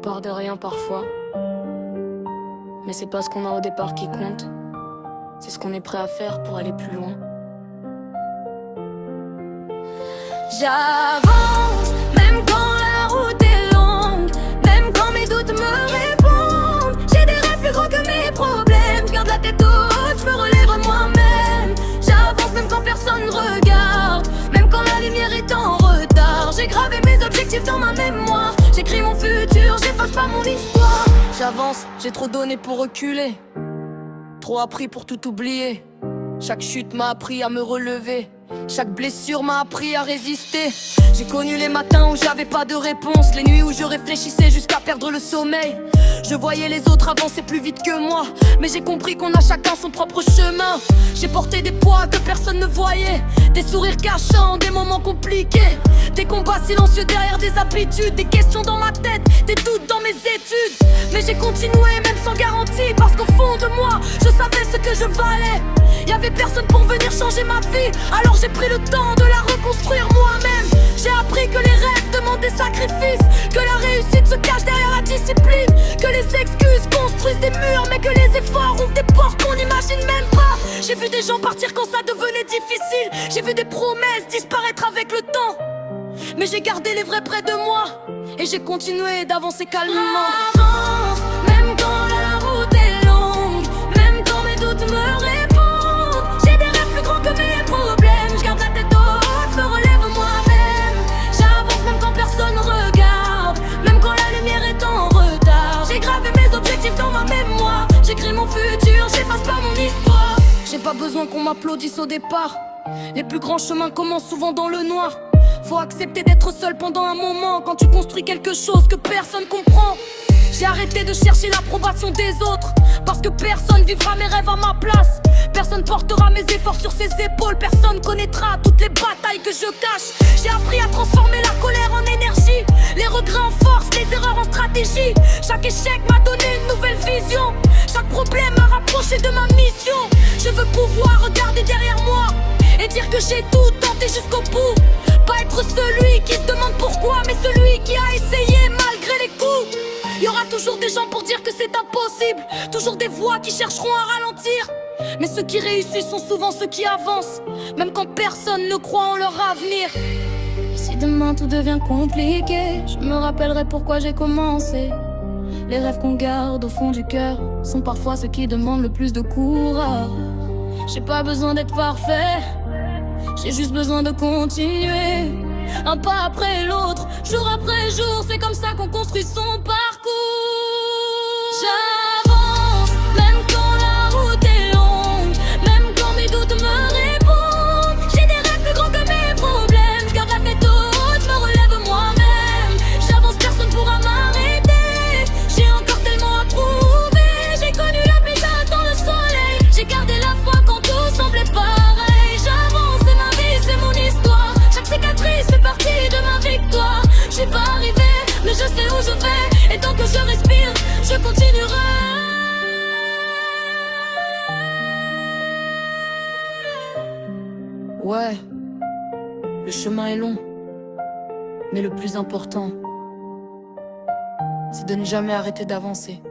part de rien parfois. Mais c'est pas ce qu'on a au départ qui compte. C'est ce qu'on est prêt à faire pour aller plus loin. J'avance, même quand la route est longue, même quand mes doutes me répondent. J'ai des rêves plus gros que mes problèmes. J'garde la tête haute, je me relève moi-même. J'avance même quand personne regarde, même quand la lumière est en retard. J'ai gravé mes objectifs dans ma mémoire. J'écris mon futur, j'efface pas mon histoire. J'avance, j'ai trop donné pour reculer, trop appris pour tout oublier. Chaque chute m'a appris à me relever, chaque blessure m'a appris à résister. J'ai connu les matins où j'avais pas de réponse, les nuits où je réfléchissais jusqu'à perdre le sommeil. Je voyais les autres avancer plus vite que moi, mais j'ai compris qu'on a chacun son propre chemin. J'ai porté des poids que personne ne voyait, des sourires cachants, des moments compliqués, des combats silencieux derrière des habitudes, des questions dans ma tête, des doutes dans mes études. Mais j'ai continué même sans garantie, parce qu'au fond de moi, je savais ce que je valais. Y'avait personne pour venir changer ma vie, alors j'ai pris le temps de la reconstruire moi-même. J'ai appris que les rêves demandent des sacrifices, que la réussite se cache derrière la discipline, que les excuses construisent des murs, mais que les efforts ouvrent des portes qu'on n'imagine même pas. J'ai vu des gens partir quand ça devenait difficile, j'ai vu des promesses disparaître avec le temps, mais j'ai gardé les vrais près de moi, et j'ai continué d'avancer calmement. J'avance, même quand la route est longue, même quand mes doutes me répondent. J'ai des rêves plus grands que mes problèmes. J'garde la tête haute, je me relève moi-même. J'avance même quand personne regarde, même quand la lumière est en retard. J'ai gravé mes objectifs dans ma mémoire. J'écris mon futur, j'efface pas mon histoire. J'ai pas besoin qu'on m'applaudisse au départ, les plus grands chemins commencent souvent dans le noir. Faut accepter d'être seul pendant un moment, quand tu construis quelque chose que personne comprend. J'ai arrêté de chercher l'approbation des autres, parce que personne vivra mes rêves à ma place. Personne portera mes efforts sur ses épaules, personne connaîtra toutes les batailles que je cache. J'ai appris à transformer la colère en énergie, les regrets en force, les erreurs en stratégie. Chaque échec m'a donné une nouvelle vision, chaque problème m'a rapproché de ma mission. Je veux pouvoir regarder derrière moi et dire que j'ai tout tenté jusqu'au bout. Pas être celui qui se demande pourquoi, mais celui qui a essayé malgré les coups. Y aura toujours des gens pour dire que c'est impossible, toujours des voix qui chercheront à ralentir. Mais ceux qui réussissent sont souvent ceux qui avancent, même quand personne ne croit en leur avenir. Et si demain tout devient compliqué, je me rappellerai pourquoi j'ai commencé. Les rêves qu'on garde au fond du cœur sont parfois ceux qui demandent le plus de courage. J'ai pas besoin d'être parfait, j'ai juste besoin de continuer, un pas après l'autre, jour après jour. C'est comme ça qu'on construit son parcours. J'avance, même quand la route est longue, même quand mes doutes me répondent. J'ai des rêves plus grands que mes problèmes. J'garde la tête haute, je me relève moi-même. J'avance, personne pourra m'arrêter. J'ai encore tellement à prouver. J'ai connu la paix dans le soleil, j'ai gardé la foi quand tout semblait pareil. J'avance, c'est ma vie, c'est mon histoire. Chaque cicatrice fait partie de ma victoire. Je suis pas arrivé, mais je sais où je vais, et tant que je respire, je continuerai. Ouais, le chemin est long, mais le plus important, c'est de ne jamais arrêter d'avancer.